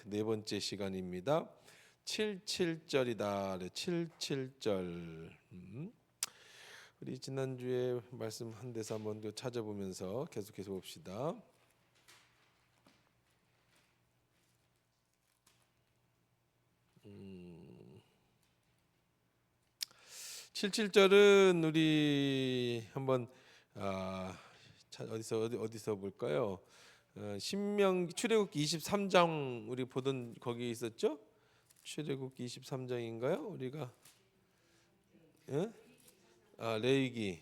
네 번째 시간입니다. 77절이다. 77절. 우리 지난주에 말씀한 데서 한번 찾아보면서 계속해서 봅시다. 77절은 우리 한번 어디서 볼까요? 출애굽기 23장 우리 보던 거기 있었죠? 출애굽기 23장인가요? 우리가 레위기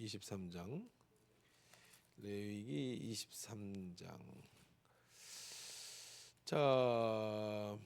23장. 레위기 23장. 자,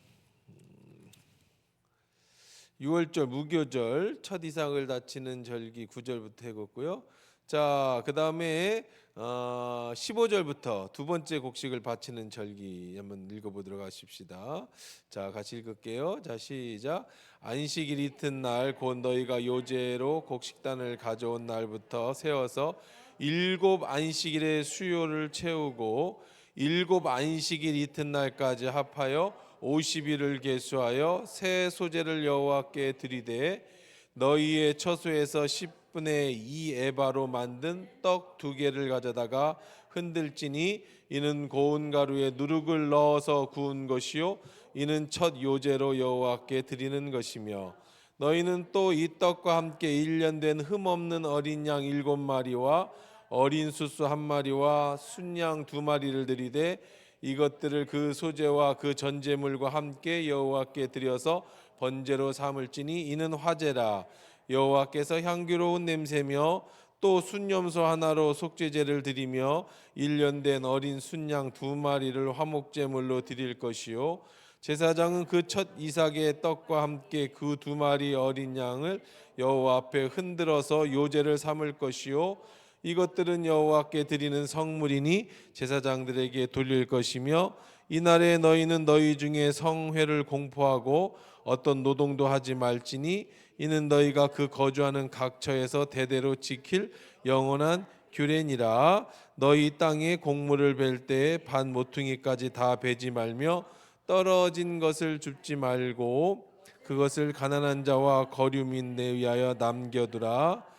6월절 무교절 첫 이삭을 다치는 절기 9절부터 해봤고요. 자, 그 다음에 15절부터 두 번째 곡식을 바치는 절기 한번 읽어보도록 하십시다. 자, 같이 읽을게요. 자, 시작. 안식일 이튿날 곧 너희가 요제로 곡식단을 가져온 날부터 세워서 7 안식일의 수요를 채우고 7 안식일 이튿날까지 합하여 50일을 계수하여 새 소재를 여호와께 드리되 너희의 처소에서 10분의 2 에바로 만든 떡 2개를 가져다가 흔들지니 이는 고운 가루에 누룩을 넣어서 구운 것이요 이는 첫 요제로 여호와께 드리는 것이며 너희는 또 이 떡과 함께 1년 된 흠없는 어린 양 7마리와 어린 수수 1마리와 순양 2마리를 드리되 이것들을 그 소재와 그 전제물과 함께 여호와께 드려서 번제로 삼을지니 이는 화제라. 여호와께서 향기로운 냄새며 또 순염소 하나로 속죄제를 드리며 1년 된 어린 순양 2마리를 화목제물로 드릴 것이요 제사장은 그 첫 이삭의 떡과 함께 그 2마리 어린 양을 여호와 앞에 흔들어서 요제를 삼을 것이요 이것들은 여호와께 드리는 성물이니 제사장들에게 돌릴 것이며 이날에 너희는 너희 중에 성회를 공포하고 어떤 노동도 하지 말지니 이는 너희가 그 거주하는 각처에서 대대로 지킬 영원한 규례니라. 너희 땅에 곡물을 벨 때에 반 모퉁이까지 다 베지 말며 떨어진 것을 줍지 말고 그것을 가난한 자와 거류민에 위하여 남겨두라.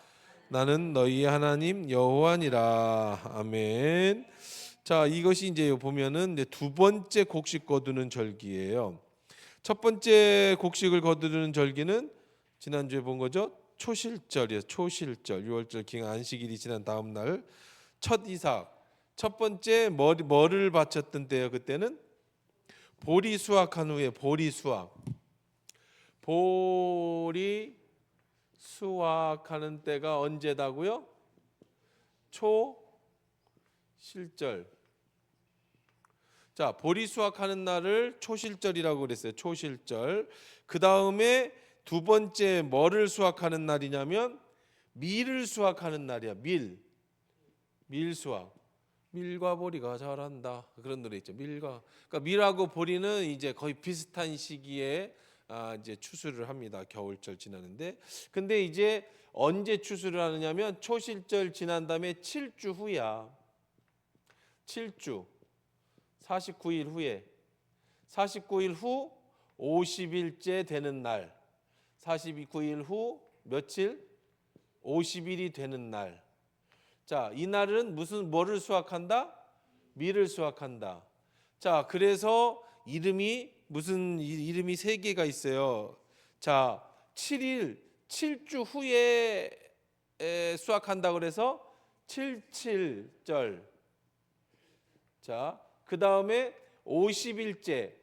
나는 너희의 하나님 여호와니라. 아멘. 자, 이것이 이제 보면은 이제 두 번째 곡식 거두는 절기예요. 첫 번째 곡식을 거두는 절기는 지난주에 본 거죠. 초실절이에요. 초실절. 6월절 긴 안식일이 지난 다음 날 첫 이삭. 첫 번째 뭐를 바쳤던 때요. 그때는 보리 수확한 후에 보리 수확. 보리 수확하는 때가 언제다고요? 초실절. 자, 보리 수확하는 날을 초실절이라고 그랬어요. 초실절. 그 다음에 두 번째 뭐를 수확하는 날이냐면 밀을 수확하는 날이야. 밀 수확. 밀과 보리가 자란다. 그런 노래 있죠. 그러니까 밀하고 보리는 이제 거의 비슷한 시기에 이제 추수를 합니다. 겨울철 지나는데, 근데 이제 언제 추수를 하느냐면 초실절 지난 다음에 7주 후야. 7주 49일 후에 49일 후 50일째 되는 날 49일 후 며칠? 50일이 되는 날. 자, 이 날은 뭐를 수확한다? 밀을 수확한다. 자, 그래서 이름이 세 개가 있어요. 자, 7주 후에 수확한다 그래서 77절. 자, 그 다음에 50일째,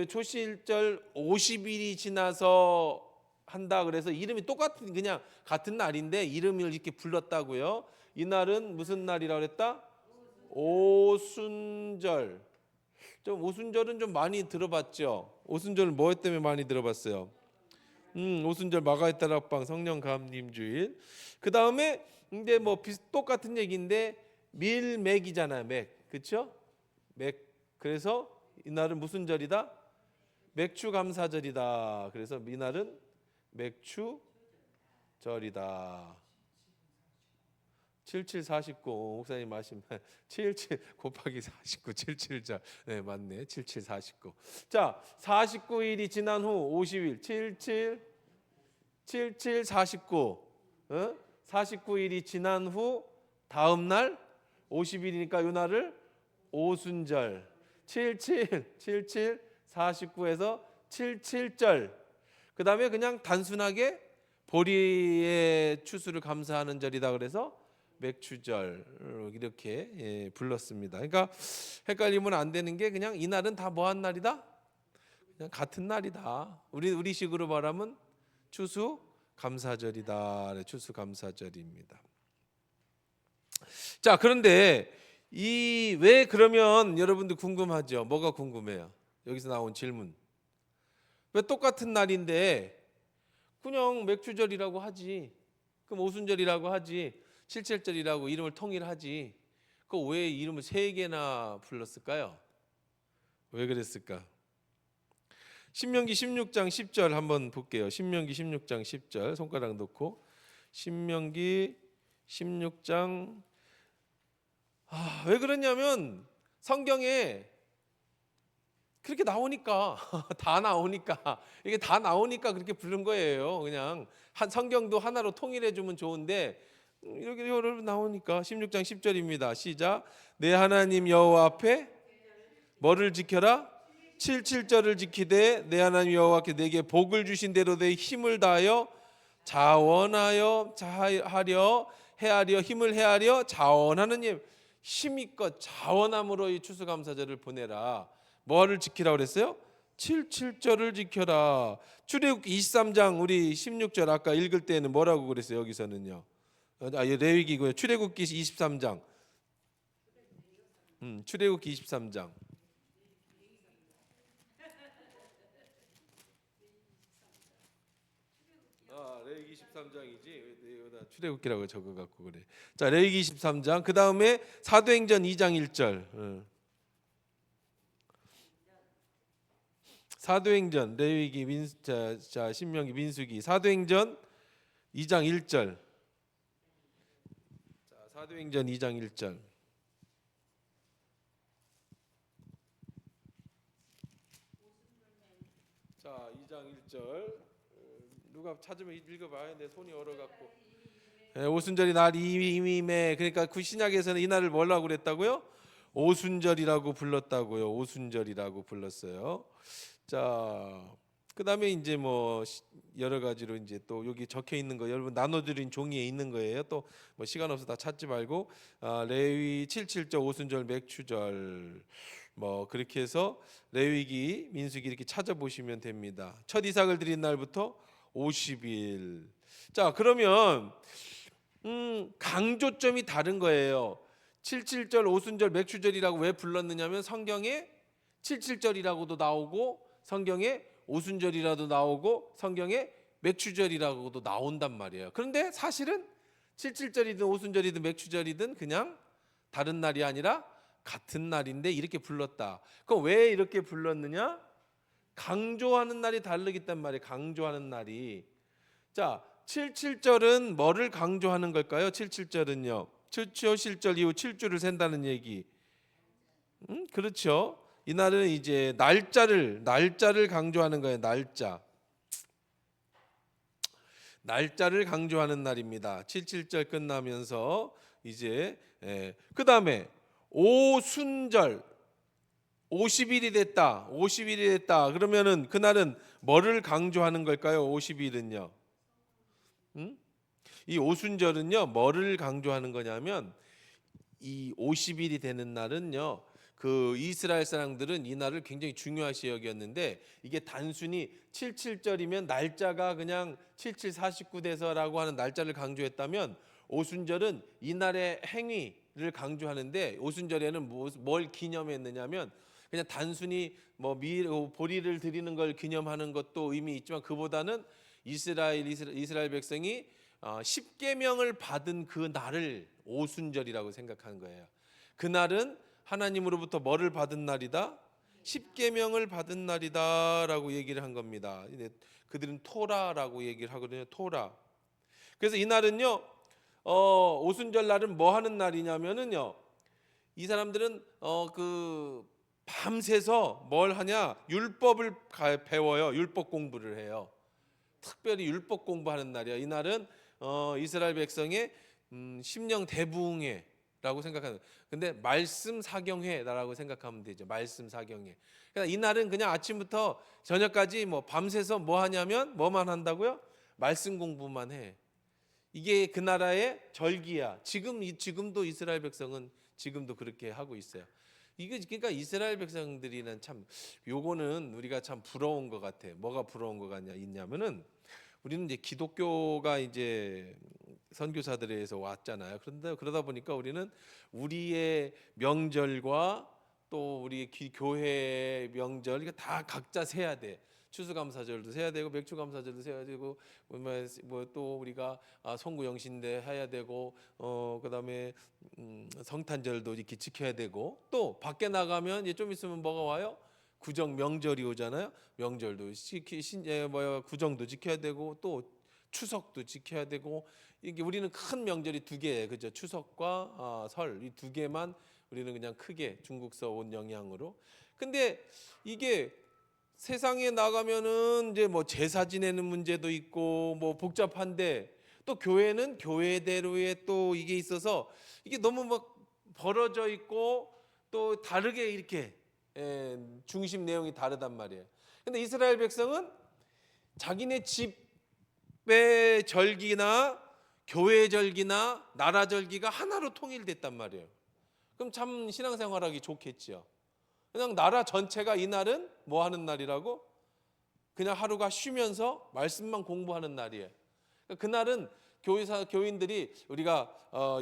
초실절 50일이 지나서 한다 그래서 이름이 똑같은 그냥 같은 날인데 이름을 이렇게 불렀다고요. 이 날은 무슨 날이라고 그랬다? 오순절. 오순절은 좀 많이 들어봤죠. 오순절은 뭐 때문에 많이 들어봤어요? 오순절 마가의 다락방 성령 감림 주일. 그 다음에 이제 뭐 똑같은 얘기인데 밀맥이잖아요. 맥, 그렇죠? 맥. 그래서 이날은 무슨 절이다? 맥주 감사절이다. 그래서 이날은 맥주절이다. 77 49 목사님 말씀 77 곱하기 49 77자 네 맞네 77 49. 자 49일이 지난 후 50일 77 49 49일이 지난 후 다음 날 50일이니까 요 날을 오순절 77 49에서 77절 그 다음에 그냥 단순하게 보리의 추수를 감사하는 절이다 그래서 맥추절 이렇게 불렀습니다. 그러니까 헷갈리면 안 되는 게 그냥 이날은 다 뭐한 날이다? 그냥 같은 날이다. 우리식으로 말하면 추수 감사절이다. 추수 감사절입니다. 자, 그런데 왜 그러면 여러분들 궁금하죠? 뭐가 궁금해요? 여기서 나온 질문. 왜 똑같은 날인데 그냥 맥추절이라고 하지? 그럼 오순절이라고 하지? 77절이라고 이름을 통일하지? 그 왜 이름을 3개나 불렀을까요? 왜 그랬을까? 신명기 16장 10절 한번 볼게요. 신명기 16장 10절 손가락 놓고 신명기 16장 왜 그러냐면 성경에 그렇게 나오니까 다 나오니까 이게 다 나오니까 그렇게 부른 거예요. 그냥 성경도 하나로 통일해 주면 좋은데 이렇게 여러 나오니까 16장 10절입니다. 시작. 내 하나님 여호와 앞에 뭐를 지켜라? 77절을 지키되 내 하나님 여호와께 내게 복을 주신 대로 내 힘을 다하여 자원하여 헤아려 힘을 헤아려 자원하는 힘있껏 자원함으로 이 추수감사절을 보내라. 뭐를 지키라고 그랬어요? 77절을 지켜라. 출애굽기 23장 우리 16절 아까 읽을 때는 뭐라고 그랬어요? 여기서는요. 레위기고요. 출애굽기 23장. 출애굽기 23장. 레위기 23장이지. 여기다 출애굽기라고 적어 갖고 그래. 자, 레위기 23장. 그다음에 사도행전 2장 1절. 사도행전 레위기 신명기 민수기 사도행전 2장 1절. 자, 사도행전 2장 1절. 자, 2장 1절. 누가 찾으면 읽어봐요. 내 손이 얼어갖고. 오순절이 날 이미매. 그러니까 그 신약에서는 이 날을 뭐라고 그랬다고요? 오순절이라고 불렀다고요. 오순절이라고 불렀어요. 자, 그다음에 이제 뭐 여러 가지로 이제 또 여기 적혀 있는 거 여러분 나눠드린 종이에 있는 거예요. 또 뭐 시간 없어 다 찾지 말고 레위 77절 오순절 맥추절 뭐 그렇게 해서 레위기 민수기 이렇게 찾아보시면 됩니다. 첫 이삭을 드린 날부터 50일. 자, 그러면 강조점이 다른 거예요. 77절 오순절 맥추절이라고 왜 불렀느냐면 성경에 77절이라고도 나오고 성경에 오순절이라도 나오고 성경에 맥추절이라고도 나온단 말이에요. 그런데 사실은 77절이든 오순절이든 맥추절이든 그냥 다른 날이 아니라 같은 날인데 이렇게 불렀다. 그럼 왜 이렇게 불렀느냐? 강조하는 날이 다르겠단 말이에요. 강조하는 날이. 자, 77절은 뭐를 강조하는 걸까요? 77절은요. 초실절 이후 7주를 센다는 얘기. 그렇죠. 이날은 이제 날짜를 강조하는 거예요. 날짜를 강조하는 날입니다. 77절 끝나면서 이제 그다음에 오순절 50일이 됐다. 그러면은 그날은 뭐를 강조하는 걸까요? 50일은요. 이 오순절은요. 뭐를 강조하는 거냐면 이 50일이 되는 날은요. 그 이스라엘 사람들은 이 날을 굉장히 중요하시 여겼는데 이게 단순히 77절이면 날짜가 그냥 77 49 돼서라고 하는 날짜를 강조했다면 오순절은 이 날의 행위를 강조하는데 오순절에는 뭘 기념했느냐면 그냥 단순히 뭐 보리를 드리는 걸 기념하는 것도 의미 있지만 그보다는 이스라엘 백성이 10계명을 받은 그 날을 오순절이라고 생각하는 거예요. 그 날은 하나님으로부터 뭐를 받은 날이다? 10계명을 받은 날이다라고 얘기를 한 겁니다. 그들은 토라라고 얘기를 하거든요. 토라. 그래서 이 날은요 오순절 날은 뭐 하는 날이냐면은요. 이 사람들은 그 밤새서 뭘 하냐? 율법을 배워요. 율법 공부를 해요. 특별히 율법 공부하는 날이야. 이 날은 이스라엘 백성의 심령 대부흥회라고 생각하는. 근데 말씀 사경회라고 생각하면 되죠. 말씀 사경회. 그러니까 이 날은 그냥 아침부터 저녁까지 뭐 밤새서 뭐 하냐면 뭐만 한다고요? 말씀 공부만 해. 이게 그 나라의 절기야. 지금도 이스라엘 백성은 지금도 그렇게 하고 있어요. 이게 그러니까 이스라엘 백성들이는 참 요거는 우리가 참 부러운 것 같아. 뭐가 부러운 것 같냐 있냐면은 우리는 이제 기독교가 이제 선교사들에서 왔잖아요. 그런데 그러다 보니까 우리는 우리의 명절과 또 우리 교회 명절 이거 다 각자 세야 돼. 추수감사절도 세야 되고 맥주감사절도 세야 되고 뭐 또 우리가 송구영신대 해야 되고 그다음에 성탄절도 이렇게 지켜야 되고 또 밖에 나가면 이제 좀 있으면 뭐가 와요? 구정 명절이 오잖아요. 명절도 구정도 지켜야 되고 또 추석도 지켜야 되고 이게 우리는 큰 명절이 두 개예요. 그죠? 추석과 설 이 두 개만 우리는 그냥 크게 중국서 온 영향으로. 근데 이게 세상에 나가면은 이제 뭐 제사 지내는 문제도 있고 뭐 복잡한데 또 교회는 교회대로의 또 이게 있어서 이게 너무 막 벌어져 있고 또 다르게 이렇게 중심 내용이 다르단 말이에요. 근데 이스라엘 백성은 자기네 집의 절기나 교회 절기나 나라 절기가 하나로 통일됐단 말이에요. 그럼 참 신앙생활하기 좋겠죠. 그냥 나라 전체가 이날은 뭐 하는 날이라고? 그냥 하루가 쉬면서 말씀만 공부하는 날이에요. 그날은 교인들이 우리가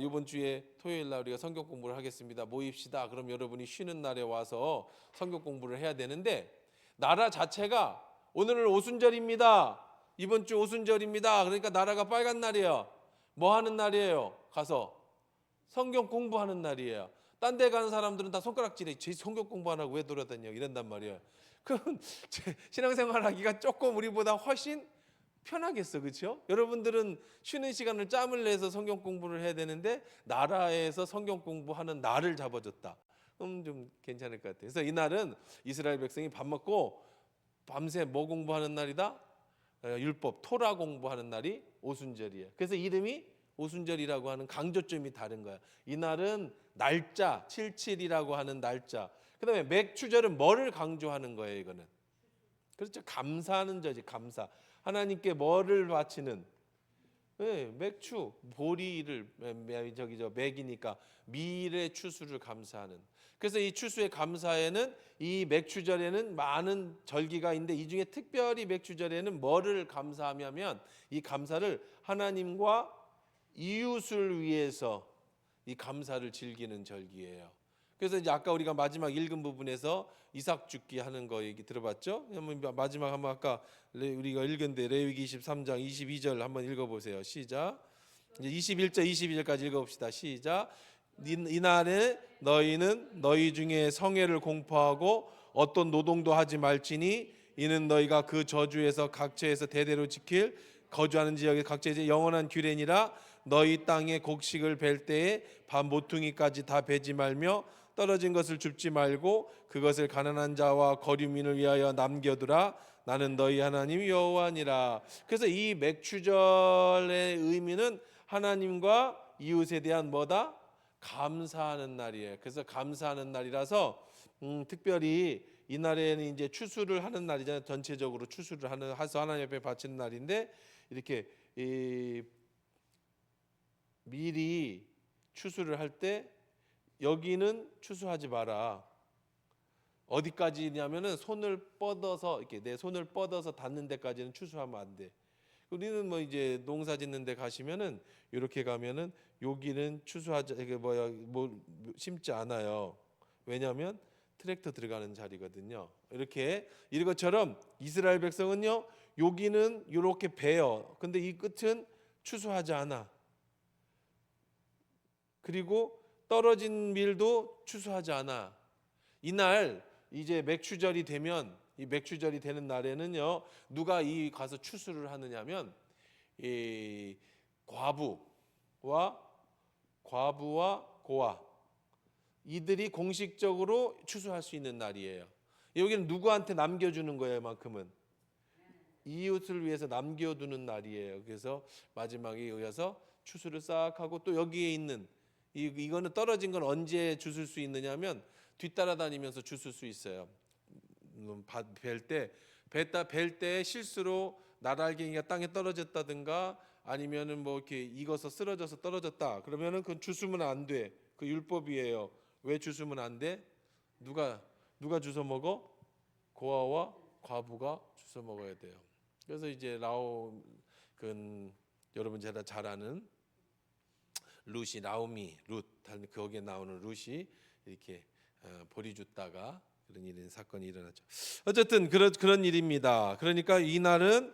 이번 주에 토요일 날 우리가 성경 공부를 하겠습니다. 모입시다. 그럼 여러분이 쉬는 날에 와서 성경 공부를 해야 되는데 나라 자체가 오늘은 오순절입니다. 이번 주 오순절입니다. 그러니까 나라가 빨간 날이에요. 뭐 하는 날이에요? 가서 성경 공부하는 날이에요. 딴 데 가는 사람들은 다 손가락질해. 제 성경 공부 안 하고 왜 돌아다녀? 이런단 말이에요. 그럼 신앙생활 하기가 조금 우리보다 훨씬 편하겠어. 그렇죠? 여러분들은 쉬는 시간을 짬을 내서 성경 공부를 해야 되는데 나라에서 성경 공부하는 날을 잡아줬다. 그럼 좀 괜찮을 것 같아요. 그래서 이날은 이스라엘 백성이 밥 먹고 밤새 뭐 공부하는 날이다? 율법 토라 공부하는 날이 오순절이에요. 그래서 이름이 오순절이라고 하는 강조점이 다른 거야. 이날은 날짜 77이라고 하는 날짜. 그다음에 맥추절은 뭐를 강조하는 거예요? 이거는 그렇죠. 감사하는 절이 감사. 하나님께 뭐를 바치는 맥추 보리를 맥이니까 밀의 추수를 감사하는. 그래서 이 추수의 감사에는 이 맥추절에는 많은 절기가 있는데 이 중에 특별히 맥추절에는 뭐를 감사하냐면 이 감사를 하나님과 이웃을 위해서 이 감사를 즐기는 절기예요. 그래서 이제 아까 우리가 마지막 읽은 부분에서 이삭 죽기 하는 거 얘기 들어봤죠? 마지막 한번 아까 우리가 읽은데 레위기 23장 22절 한번 읽어보세요. 시작. 이제 21절 22절까지 읽어봅시다. 시작. 이날에 너희는 너희 중에 성회를 공포하고 어떤 노동도 하지 말지니 이는 너희가 그 저주에서 각처에서 대대로 지킬 거주하는 지역의 각처에서 영원한 규례니라. 너희 땅에 곡식을 벨 때에 밥 모퉁이까지 다 베지 말며 떨어진 것을 줍지 말고 그것을 가난한 자와 거류민을 위하여 남겨두라. 나는 너희 하나님 여호와니라. 그래서 이 맥추절의 의미는 하나님과 이웃에 대한 뭐다? 감사하는 날이에요. 그래서 감사하는 날이라서 특별히 이 날에는 이제 추수를 하는 날이잖아요. 전체적으로 추수를 해서 하나님 앞에 바치는 날인데 이렇게 미리 추수를 할 때 여기는 추수하지 마라. 어디까지냐면은 손을 뻗어서 이렇게 내 손을 뻗어서 닿는 데까지는 추수하면 안 돼. 우리는 뭐 이제 농사 짓는 데 가시면은 이렇게 가면은 여기는 추수하지 이게 뭐 심지 않아요. 왜냐하면 트랙터 들어가는 자리거든요. 이렇게 이것처럼 이스라엘 백성은요 여기는 이렇게 베어. 근데 이 끝은 추수하지 않아. 그리고 떨어진 밀도 추수하지 않아. 이날 이제 맥추절이 되면 이 맥추절이 되는 날에는요 누가 이 가서 추수를 하느냐면 이 과부 과부와 고아, 이들이 공식적으로 추수할 수 있는 날이에요. 여기는 누구한테 남겨주는 거예요? 만큼은 이웃을 위해서 남겨두는 날이에요. 그래서 마지막에 이어서 추수를 싹 하고, 또 여기에 있는 이거는 떨어진 건 언제 주술 수 있느냐면 뒤따라다니면서 주술 수 있어요. 벨때 실수로 나달갱이가 땅에 떨어졌다든가 아니면은 뭐 이렇게 익어서 쓰러져서 떨어졌다, 그러면은 그건 주스면 안 돼. 그 율법이에요. 왜 주스면 안 돼? 누가 주워 먹어? 고아와 과부가 주워 먹어야 돼요. 그래서 이제 그 여러분 잘 아는 룻, 거기에 나오는 룻이 이렇게 보리 줬다가 그런 일인 사건이 일어났죠. 어쨌든 그런 일입니다. 그러니까 이 날은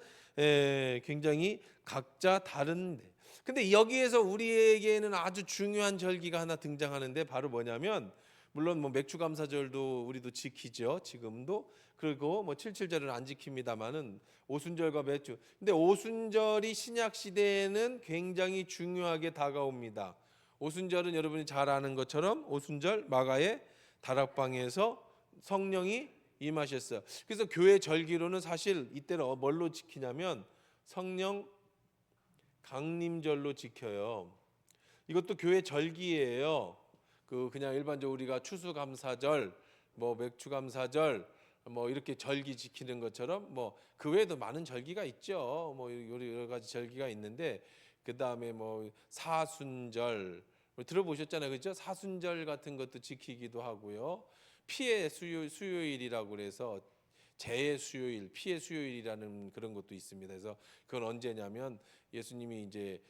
굉장히 각자 다른데, 근데 여기에서 우리에게는 아주 중요한 절기가 하나 등장하는데, 바로 뭐냐면, 물론 뭐 맥주감사절도 우리도 지키죠, 지금도. 그리고 뭐 칠칠절은 안 지킵니다만은 오순절과 맥주. 근데 오순절이 신약 시대에는 굉장히 중요하게 다가옵니다. 오순절은 여러분이 잘 아는 것처럼 오순절 마가의 다락방에서 성령이 임하셨어요. 그래서 교회 절기로는 사실 이때를 뭘로 지키냐면 성령 강림절로 지켜요. 이것도 교회 절기예요. 그냥 일반적으로 우리가 추수감사절, 뭐 맥주감사절, 뭐 이렇게 절기 지키는 것처럼 뭐 그 외에도 많은 절기가 있죠. 뭐 여러 가지 절기가 있는데, 그 다음에 뭐 사순절 들어보셨잖아요, 그렇죠? 사순절 같은 것도 지키기도 하고요. 피해 수요일이라고 그래서 재해 수요일, 피해 수요일이라는 그런 것도 있습니다. 그래서 그건 언제냐면 예수님이 이제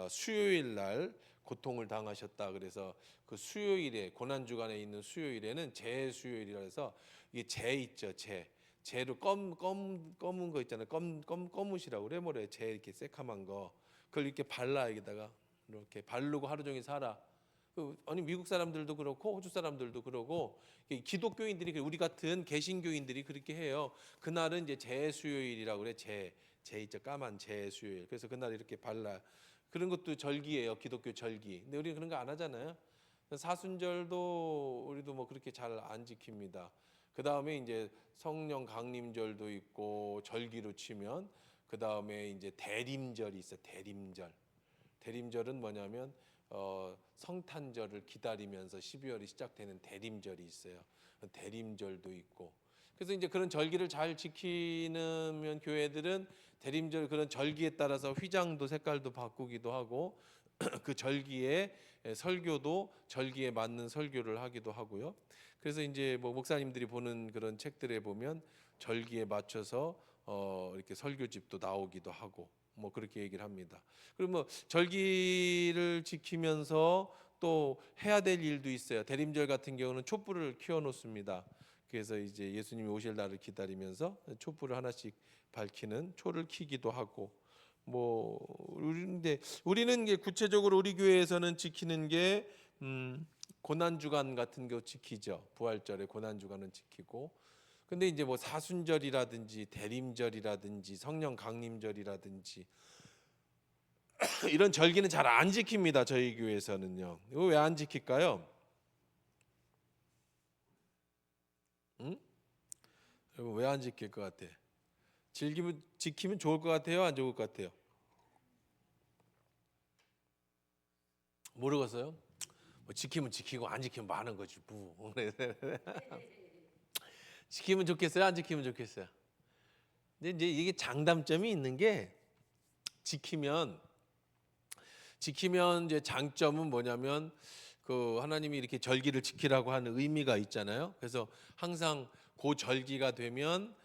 수요일 날 고통을 당하셨다. 그래서 그 수요일에, 고난 주간에 있는 수요일에는 재해 수요일이라 해서, 이게 재 있죠, 재로 검은 거 있잖아요. 검으시라고 그래, 뭐래, 재 이렇게 새카만 거, 그걸 이렇게 발라, 여기다가 이렇게 바르고 하루 종일 살아. 아니 미국 사람들도 그렇고 호주 사람들도 그러고 기독교인들이, 우리 같은 개신교인들이 그렇게 해요. 그날은 이제 재수요일이라고 그래. 재 있죠, 까만 재수요일. 그래서 그날 이렇게 발라. 그런 것도 절기예요, 기독교 절기. 근데 우리는 그런 거 안 하잖아요. 사순절도 우리도 뭐 그렇게 잘 안 지킵니다. 그 다음에 이제 성령 강림절도 있고, 절기로 치면 그 다음에 이제 대림절이 있어. 대림절은 뭐냐면 성탄절을 기다리면서 12월이 시작되는 대림절이 있어요. 대림절도 있고. 그래서 이제 그런 절기를 잘 지키는 교회들은 대림절 그런 절기에 따라서 휘장도 색깔도 바꾸기도 하고 그 절기에 설교도 절기에 맞는 설교를 하기도 하고요. 그래서 이제 뭐 목사님들이 보는 그런 책들에 보면 절기에 맞춰서 이렇게 설교집도 나오기도 하고 뭐 그렇게 얘기를 합니다. 그리고 뭐 절기를 지키면서 또 해야 될 일도 있어요. 대림절 같은 경우는 촛불을 켜워 놓습니다. 그래서 이제 예수님이 오실 날을 기다리면서 촛불을 하나씩 밝히는 초를 켜기도 하고, 뭐 우리는 이게 구체적으로 우리 교회에서는 지키는 게 고난 주간 같은 거 지키죠. 부활절에 고난 주간은 지키고. 근데 이제 뭐 사순절이라든지 대림절이라든지 성령 강림절이라든지 이런 절기는 잘 안 지킵니다. 저희 교회에서는요. 이거 왜 안 지킬까요? 응? 여러분 왜 안 지킬 것 같아? 지키면 좋을 것 같아요? 안 좋을 것 같아요? 모르겠어요. 뭐 지키면 지키고 안 지키면 많은 거지 뭐. 지키면 좋겠어요? 안 지키면 좋겠어요? 근데 이제 이게 장단점이 있는 게, 지키면 이제 장점은 뭐냐면 그 하나님이 이렇게 절기를 지키라고 하는 의미가 있잖아요. 그래서 항상 그 절기가 되면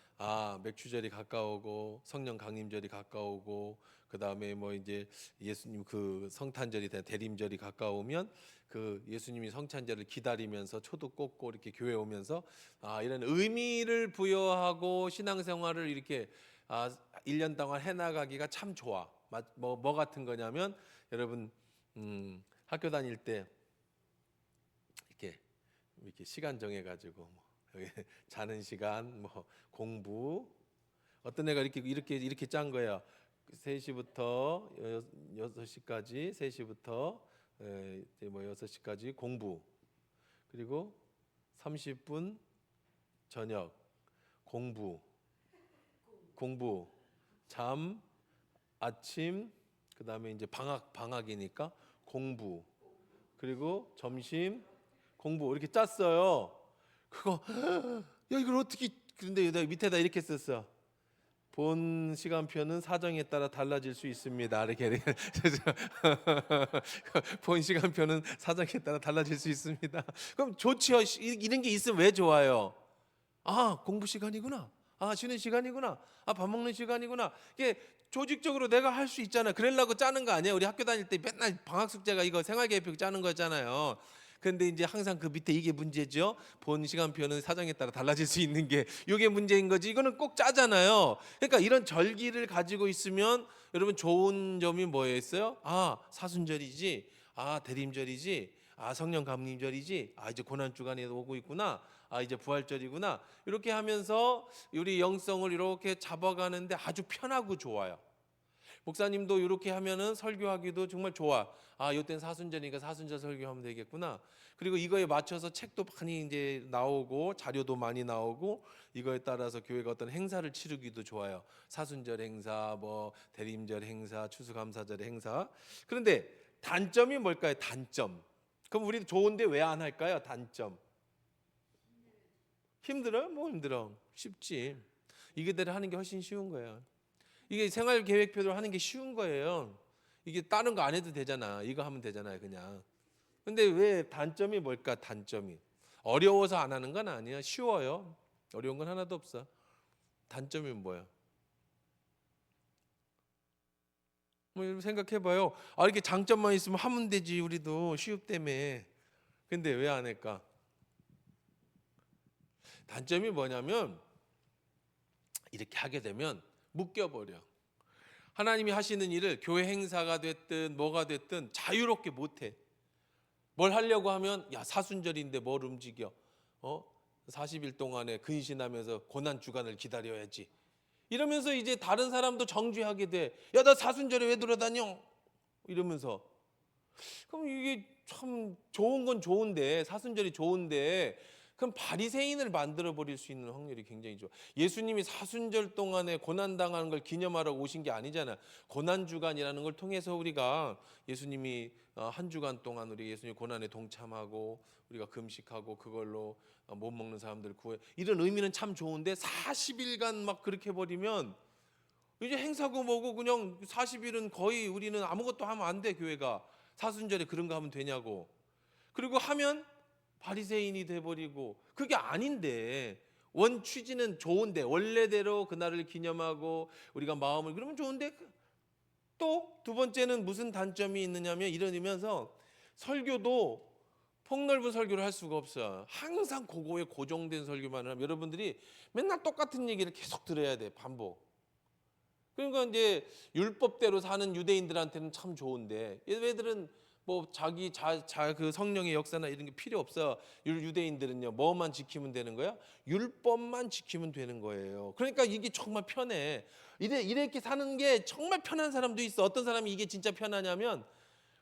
맥주절이 가까우고 성령 강림절이 가까우고, 그 다음에 뭐 이제 예수님 그 성탄절이 대림절이 가까우면 그 예수님이 성탄절을 기다리면서 초도 꽂고 이렇게 교회 오면서 이런 의미를 부여하고 신앙생활을 이렇게 1년 동안 해나가기가 참 좋아. 뭐 같은 거냐면 여러분 학교 다닐 때 이렇게 시간 정해가지고 뭐 여기 자는 시간, 뭐 공부, 어떤 애가 이렇게 짠 거예요. 3시부터 6시까지 3시부터 이제 뭐 6시까지 공부, 그리고 30분 저녁 공부, 잠, 아침, 그다음에 이제 방학이니까 공부, 그리고 점심 공부 이렇게 짰어요. 그거 야 이걸 어떻게, 근데 내가 밑에다 이렇게 썼어. 본 시간표는 사정에 따라 달라질 수 있습니다. 이렇게 본 시간표는 사정에 따라 달라질 수 있습니다. 그럼 좋지요. 이런 게 있으면 왜 좋아요? 아, 공부 시간이구나. 아, 쉬는 시간이구나. 아, 밥 먹는 시간이구나. 이게 조직적으로 내가 할 수 있잖아. 그러려고 짜는 거 아니에요? 우리 학교 다닐 때 맨날 방학 숙제가 이거 생활계획표 짜는 거잖아요. 근데 이제 항상 그 밑에 이게 문제죠. 본 시간표는 사정에 따라 달라질 수 있는 게 이게 문제인 거지. 이거는 꼭 짜잖아요. 그러니까 이런 절기를 가지고 있으면 여러분 좋은 점이 뭐였어요? 아, 사순절이지. 아, 대림절이지. 아, 성령 감림절이지. 아, 이제 고난 주간에 오고 있구나. 아, 이제 부활절이구나. 이렇게 하면서 우리 영성을 이렇게 잡아가는데 아주 편하고 좋아요. 목사님도 이렇게 하면은 설교하기도 정말 좋아. 아, 이때는 사순절이니까 사순절 설교하면 되겠구나. 그리고 이거에 맞춰서 책도 많이 이제 나오고 자료도 많이 나오고 이거에 따라서 교회가 어떤 행사를 치르기도 좋아요. 사순절 행사, 뭐 대림절 행사, 추수감사절 행사. 그런데 단점이 뭘까요? 단점. 그럼 우리 좋은데 왜 안 할까요? 단점. 힘들어요? 뭐 힘들어? 쉽지. 이게대로 하는 게 훨씬 쉬운 거예요. 이게 생활 계획표를 하는 게 쉬운 거예요. 이게 다른 거 안 해도 되잖아. 이거 하면 되잖아요, 그냥. 근데 왜 단점이 뭘까? 단점이 어려워서 안 하는 건 아니야. 쉬워요. 어려운 건 하나도 없어. 단점이 뭐야? 뭐 여러분 생각해봐요. 아, 이렇게 장점만 있으면 하면 되지. 우리도 시험 때문에. 근데 왜 안 할까? 단점이 뭐냐면 이렇게 하게 되면 묶여버려. 하나님이 하시는 일을 교회 행사가 됐든 뭐가 됐든 자유롭게 못해. 뭘 하려고 하면 야, 사순절인데 뭘 움직여? 40일 동안에 근신하면서 고난 주간을 기다려야지. 이러면서 이제 다른 사람도 정죄하게 돼. 야, 나 사순절에 왜 돌아다녀? 이러면서. 그럼 이게 참 좋은 건 좋은데, 사순절이 좋은데, 그럼 바리새인을 만들어 버릴 수 있는 확률이 굉장히 좋아. 예수님이 사순절 동안에 고난 당하는 걸 기념하러 오신 게 아니잖아. 고난 주간이라는 걸 통해서 우리가 예수님이 한 주간 동안 우리 예수님 고난에 동참하고 우리가 금식하고 그걸로 못 먹는 사람들 구해. 이런 의미는 참 좋은데 40일간 막 그렇게 버리면 이제 행사고 뭐고 그냥 40일은 거의 우리는 아무것도 하면 안 돼. 교회가 사순절에 그런 거 하면 되냐고. 그리고 하면 바리새인이 돼버리고. 그게 아닌데, 원 취지는 좋은데 원래대로 그날을 기념하고 우리가 마음을 그러면 좋은데, 또 두 번째는 무슨 단점이 있느냐면 이러면서 설교도 폭넓은 설교를 할 수가 없어. 항상 그거에 고정된 설교만 하면 여러분들이 맨날 똑같은 얘기를 계속 들어야 돼. 반복. 그러니까 이제 율법대로 사는 유대인들한테는 참 좋은데 얘들은 뭐 자기 그 성령의 역사나 이런 게 필요 없어. 유대인들은요 뭐만 지키면 되는 거야? 율법만 지키면 되는 거예요. 그러니까 이게 정말 편해. 이렇게 사는 게 정말 편한 사람도 있어. 어떤 사람이 이게 진짜 편하냐면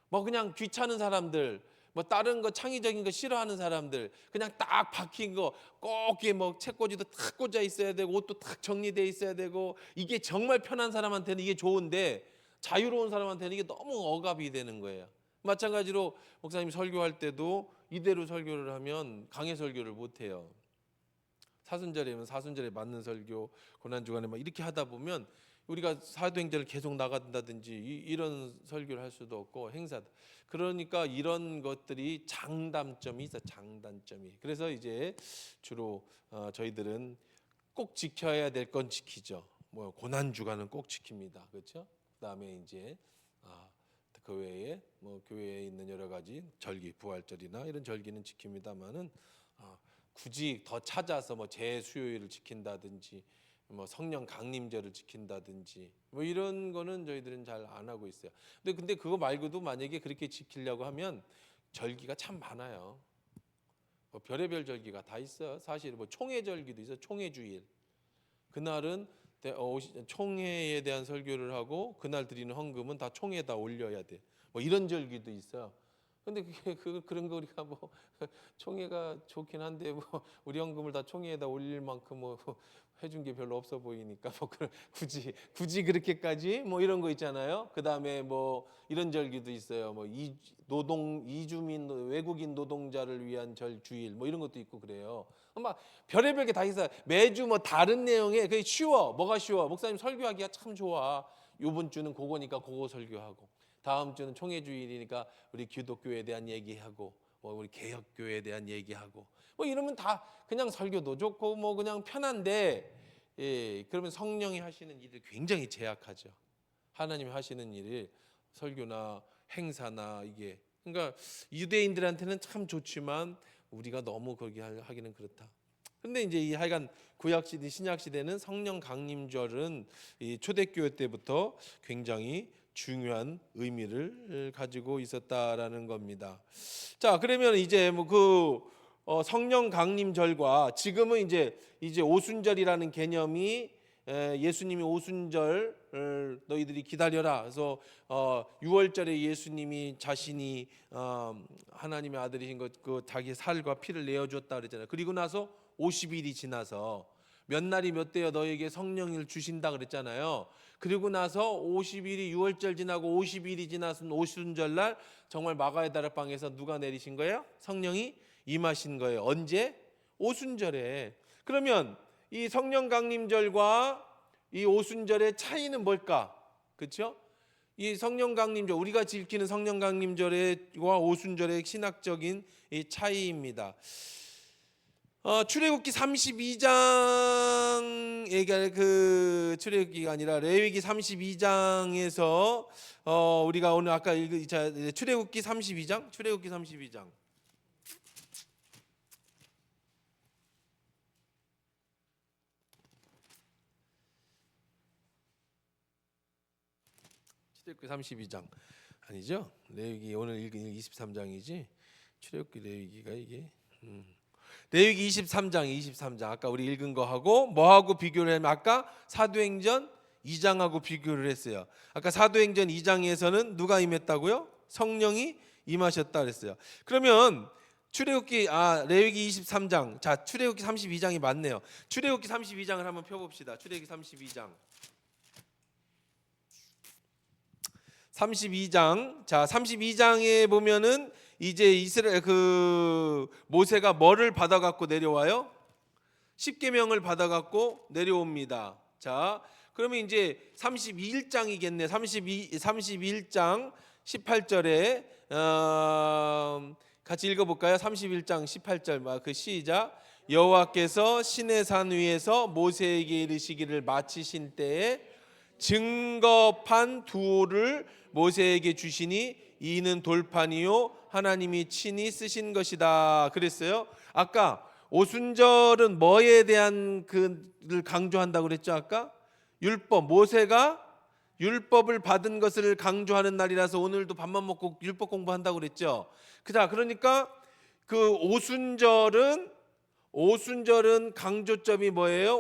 뭐 그냥 귀찮은 사람들, 뭐 다른 거 창의적인 거 싫어하는 사람들, 그냥 딱 박힌 거 꼭 이게 뭐 책꽂이도 탁 꽂아 있어야 되고 옷도 탁 정리돼 있어야 되고 이게 정말 편한 사람한테는 이게 좋은데 자유로운 사람한테는 이게 너무 억압이 되는 거예요. 마찬가지로 목사님 설교할 때도 이대로 설교를 하면 강해 설교를 못 해요. 사순절이면 사순절에 맞는 설교, 고난 주간에 막 이렇게 하다 보면 우리가 사도행전을 계속 나간다든지 이런 설교를 할 수도 없고 행사. 그러니까 이런 것들이 장단점이 있어. 장단점이. 그래서 이제 주로 저희들은 꼭 지켜야 될 건 지키죠. 뭐 고난 주간은 꼭 지킵니다. 그렇죠? 그다음에 이제 그 외에 뭐 교회에 있는 여러 가지 절기, 부활절이나 이런 절기는 지킵니다만은 굳이 더 찾아서 뭐 제수요일을 지킨다든지 뭐 성령 강림절을 지킨다든지 뭐 이런 거는 저희들은 잘 안 하고 있어요. 근데 그거 말고도 만약에 그렇게 지키려고 하면 절기가 참 많아요. 뭐 별의별 절기가 다 있어. 사실 뭐 총회절기도 있어. 총회주일. 그날은 총회에 대한 설교를 하고 그날 드리는 헌금은 다 총회에다 올려야 돼. 뭐 이런 절기도 있어요. 근데 그런 거 우리가 뭐 총회가 좋긴 한데 뭐 우리 헌금을 다 총회에다 올릴 만큼 뭐 해준 게 별로 없어 보이니까 뭐 굳이 그렇게까지 뭐 이런 거 있잖아요. 그 다음에 뭐 이런 절기도 있어요. 뭐 이주민 외국인 노동자를 위한 주일 뭐 이런 것도 있고 그래요. 막 별의별 게 다 있어요. 매주 뭐 다른 내용에 그게 쉬워. 뭐가 쉬워? 목사님 설교하기가 참 좋아. 요번 주는 그거니까 그거 설교하고, 다음 주는 총회주일이니까 우리 기독교에 대한 얘기하고, 뭐 우리 개혁교회에 대한 얘기하고, 뭐 이러면 다 그냥 설교도 좋고 뭐 그냥 편한데, 그러면 성령이 하시는 일을 굉장히 제약하죠. 하나님이 하시는 일이 설교나 행사나 이게, 그러니까 유대인들한테는 참 좋지만 우리가 너무 거기 하기는 그렇다. 근데 이제 이 하여간 구약 시대 신약 시대는 성령 강림절은 이 초대교회 때부터 굉장히 중요한 의미를 가지고 있었다라는 겁니다. 자, 그러면 이제 성령 강림절과 지금은 이제 오순절이라는 개념이, 예수님이 오순절 너희들이 기다려라. 그래서 6월절에 예수님이 자신이 하나님의 아들이신 것, 그 자기 살과 피를 내어주었다 그랬잖아요. 그리고 나서 50일이 지나서 몇 날이 몇 되어 너에게 성령을 주신다 그랬잖아요. 그리고 나서 50일이 6월절 지나고 50일이 지나서 오순절날 정말 마가의 다락방에서 누가 내리신 거예요? 성령이 임하신 거예요. 언제? 오순절에. 그러면 이 성령 강림절과 이 오순절의 차이는 뭘까? 그렇죠? 이 성령 강림절, 우리가 지키는 성령 강림절과 오순절의 신학적인 이 차이입니다. 출애굽기 32장, 출애굽기가 아니라 레위기 32장에서 우리가 오늘 아까 출애굽기 32장. 출애굽기 32장 아니죠? 레위기 오늘 읽은 23장이지. 출애굽기 레위기가 이게 레위기 23장 아까 우리 읽은 거하고 뭐하고 비교를 하면 아까 사도행전 2장하고 비교를 했어요. 아까 사도행전 2장에서는 누가 임했다고요? 성령이 임하셨다 그랬어요. 그러면 레위기 23장, 자 출애굽기 32장이 맞네요. 출애굽기 32장을 한번 펴봅시다. 출애굽기 32장. 자 32장에 보면은 이제 이스라엘 모세가 뭐를 받아갖고 내려와요? 십계명을 받아갖고 내려옵니다. 자, 그러면 이제 31장이겠네. 31장 18절에 같이 읽어볼까요? 31장 18절 시작. 여호와께서 시내산 위에서 모세에게 이르시기를 마치신 때에 증거판 두호를 모세에게 주시니 이는 돌판이요 하나님이 친히 쓰신 것이다 그랬어요. 아까 오순절은 뭐에 대한 그를 강조한다고 그랬죠? 아까 율법, 모세가 율법을 받은 것을 강조하는 날이라서 오늘도 밥만 먹고 율법 공부한다고 그랬죠. 그러니까 그 오순절은 강조점이 뭐예요?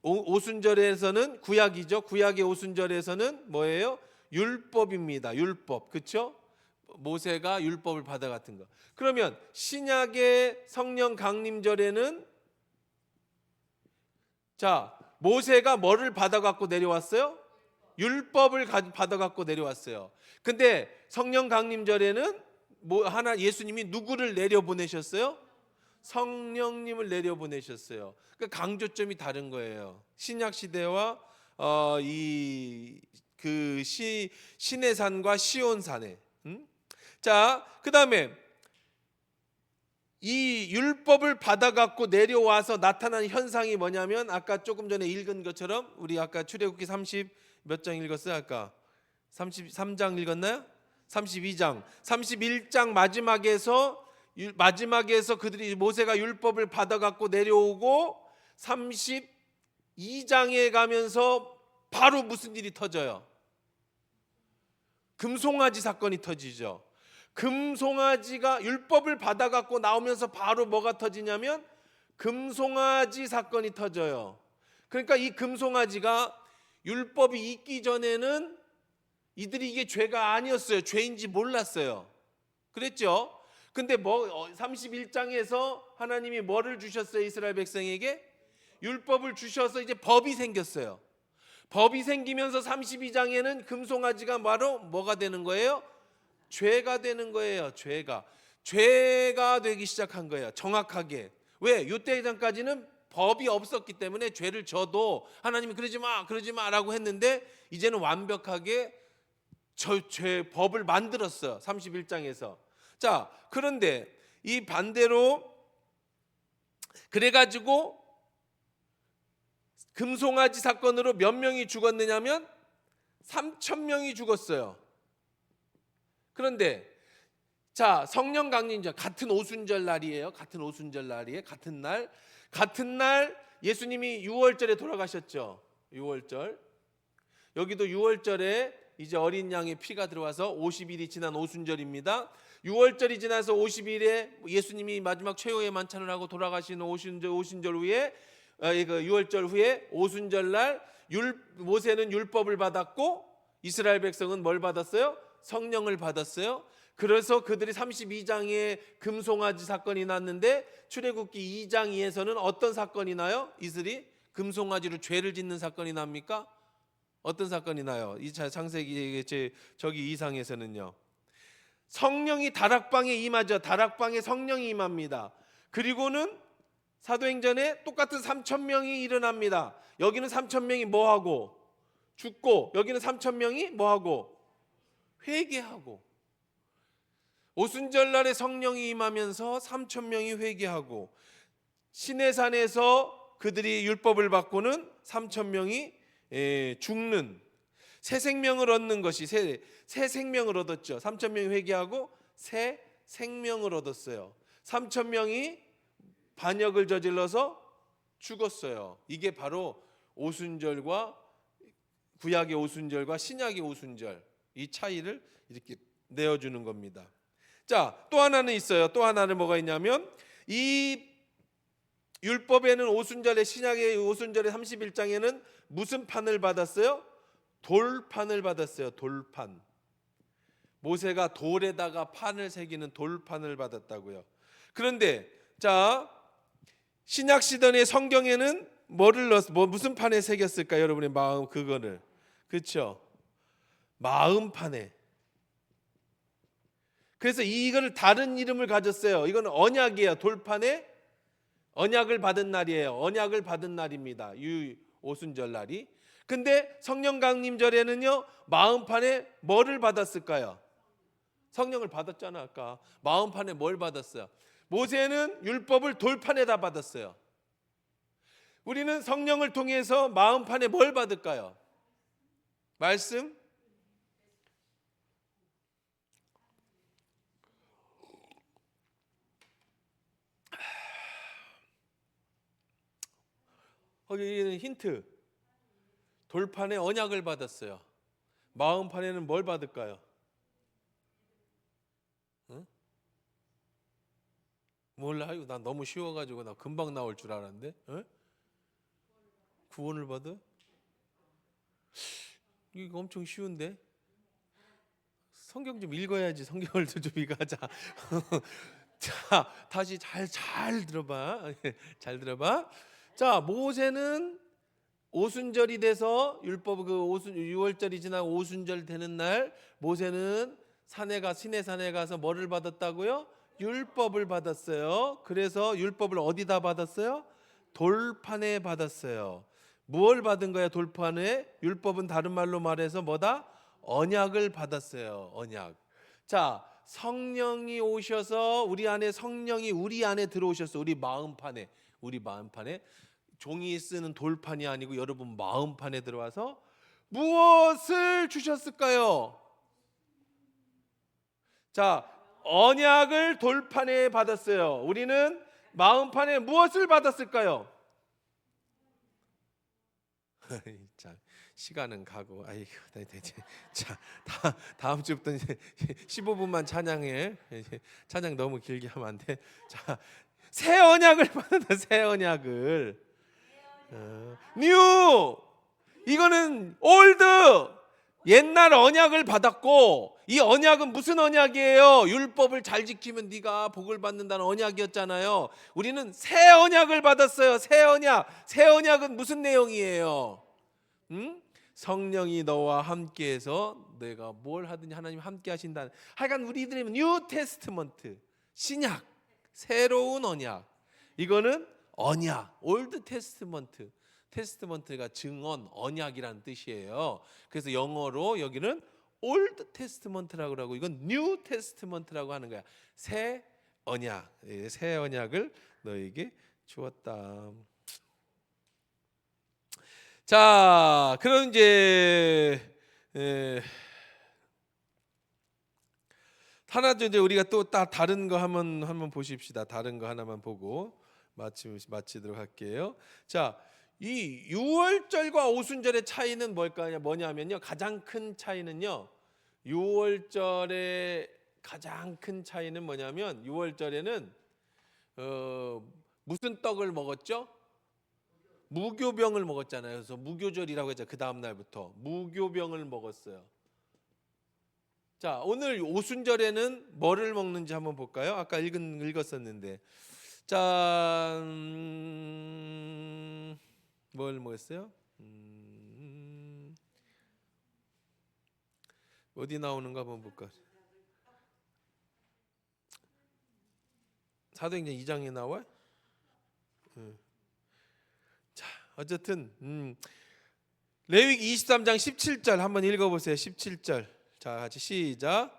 오순절에서는 구약이죠. 구약의 오순절에서는 뭐예요? 율법입니다. 율법. 그렇죠? 모세가 율법을 받아갔던 거. 그러면 신약의 성령 강림절에는 자, 모세가 뭐를 받아갖고 내려왔어요? 율법을 받아갖고 내려왔어요. 근데 성령 강림절에는 예수님이 누구를 내려보내셨어요? 성령님을 내려보내셨어요. 그러니까 강조점이 다른 거예요. 신약 시대와 시내산과 시온산에. 자, 그다음에 이 율법을 받아갖고 내려와서 나타난 현상이 뭐냐면 아까 조금 전에 읽은 것처럼 우리 아까 출애굽기 30 몇 장 읽었어요? 아까 33장 읽었나요? 32장, 31장 마지막에서 그들이 모세가 율법을 받아갖고 내려오고 32장에 가면서 바로 무슨 일이 터져요? 금송아지 사건이 터지죠. 금송아지가 율법을 받아갖고 나오면서 바로 뭐가 터지냐면 금송아지 사건이 터져요. 그러니까 이 금송아지가 율법이 있기 전에는 이들이 이게 죄가 아니었어요. 죄인지 몰랐어요. 그랬죠? 근데 31장에서 하나님이 뭐를 주셨어요? 이스라엘 백성에게 율법을 주셔서 이제 법이 생겼어요. 법이 생기면서 32장에는 금송아지가 바로 뭐가 되는 거예요? 죄가 되는 거예요. 죄가 되기 시작한 거예요. 정확하게. 왜? 이때 전까지는 법이 없었기 때문에 죄를 져도 하나님이 그러지 마라고 했는데 이제는 완벽하게 법을 만들었어요. 31장에서. 자, 그런데 이 반대로 그래가지고 금송아지 사건으로 몇 명이 죽었느냐면 3,000명이 죽었어요. 그런데 자, 성령 강림절 같은 오순절 날이에요. 같은 날 예수님이 6월절에 돌아가셨죠. 6월절. 여기도 6월절에 이제 어린 양의 피가 들어와서 50일이 지난 오순절입니다. 6월절이 지나서 50일에 예수님이 마지막 최후의 만찬을 하고 돌아가시는 오순절 후에 6월절 후에 오순절 날 모세는 율법을 받았고 이스라엘 백성은 뭘 받았어요? 성령을 받았어요. 그래서 그들이 32장에 금송아지 사건이 났는데 출애굽기 2장 2에서는 어떤 사건이 나요? 이슬이 금송아지로 죄를 짓는 사건이 납니까? 어떤 사건이 나요? 이 창세기 저기 이상에서는요. 성령이 다락방에 임하죠. 다락방에 성령이 임합니다. 그리고는 사도행전에 똑같은 3,000명이 일어납니다. 여기는 3,000명이 뭐하고? 죽고, 여기는 3,000명이 뭐하고? 회개하고. 오순절날에 성령이 임하면서 3,000명이 회개하고, 시내산에서 그들이 율법을 받고는 3,000명이 죽는, 새 생명을 얻는 것이 새 생명을 얻었죠. 3,000명이 회개하고 새 생명을 얻었어요. 3,000명이 반역을 저질러서 죽었어요. 이게 바로 오순절과 구약의 오순절과 신약의 오순절, 이 차이를 이렇게 내어주는 겁니다. 자, 또 하나는 있어요. 또 하나는 뭐가 있냐면 이 율법에는 오순절에, 신약의 오순절의 31장에는 무슨 판을 받았어요? 돌판을 받았어요. 돌판. 모세가 돌에다가 판을 새기는 돌판을 받았다고요. 그런데 자, 신약 시대의 성경에는 무슨 판에 새겼을까? 여러분의 마음 그거를. 그렇죠? 마음판에. 그래서 이거를 다른 이름을 가졌어요. 이거는 언약이에요. 돌판에 언약을 받은 날이에요. 언약을 받은 날입니다. 오순절 날이. 근데 성령 강림절에는요, 마음판에 뭐를 받았을까요? 성령을 받았잖아. 아까 마음판에 뭘 받았어요? 모세는 율법을 돌판에다 받았어요. 우리는 성령을 통해서 마음판에 뭘 받을까요? 말씀? 거기는 힌트. 돌판에 언약을 받았어요. 마음판에는 뭘 받을까요? 응? 몰라요. 난 너무 쉬워가지고 나 금방 나올 줄 알았는데. 응? 구원을 받아? 이거 엄청 쉬운데. 성경 좀 읽어야지. 성경을 좀 읽어자. 자, 다시 잘 들어봐. 잘 들어봐. 자, 모세는 오순절이 돼서 율법 6월절이 지나 오순절 되는 날 모세는 시내산에 가서 뭐를 받았다고요? 율법을 받았어요. 그래서 율법을 어디다 받았어요? 돌판에 받았어요. 무엇을 받은 거야? 돌판에? 율법은 다른 말로 말해서 뭐다? 언약을 받았어요. 언약. 자, 성령이 오셔서 성령이 우리 안에 들어오셨어. 우리 마음판에. 종이 쓰는 돌판이 아니고 여러분 마음판에 들어와서 무엇을 주셨을까요? 자, 언약을 돌판에 받았어요. 우리는 마음판에 무엇을 받았을까요? 자, 시간은 가고, 아이고, 자, 다음 주부터 이제 15분만 찬양해. 찬양 너무 길게 하면 안 돼. 자, 새 언약을 받았다. 새 언약을. 뉴. 이거는 올드. 옛날 언약을 받았고, 이 언약은 무슨 언약이에요? 율법을 잘 지키면 네가 복을 받는다는 언약이었잖아요. 우리는 새 언약을 받았어요. 새 언약. 새 언약은 무슨 내용이에요? 성령이 너와 함께해서 내가 뭘 하든지 하나님 함께 하신다는. 하여간 우리들은 뉴 테스트먼트, 신약, 새로운 언약. 이거는 언약, 올드 테스트먼트. 테스트먼트가 증언, 언약이라는 뜻이에요. 그래서 영어로 여기는 올드 테스트먼트라고 하고, 이건 뉴 테스트먼트라고 하는 거야. 새 언약, 새 언약을 너에게 주었다. 자, 그럼 이제 하나 이제 우리가 또 다른 거 한번 보십시다. 다른 거 하나만 보고 마치도록 할게요. 자, 이 유월절과 오순절의 차이는 뭐냐면요. 가장 큰 차이는요. 유월절의 가장 큰 차이는 뭐냐면, 유월절에는 무슨 떡을 먹었죠? 무교병을 먹었잖아요. 그래서 무교절이라고 했죠. 그 다음 날부터 무교병을 먹었어요. 자, 오늘 오순절에는 뭐를 먹는지 한번 볼까요? 아까 읽었었는데. 자, 뭘 먹었어요? 어디 나오는가 한번 볼까? 사도행전 2장에 나와? 자, 어쨌든 레위기 23장 17절 한번 읽어보세요. 17절. 자, 같이 시작.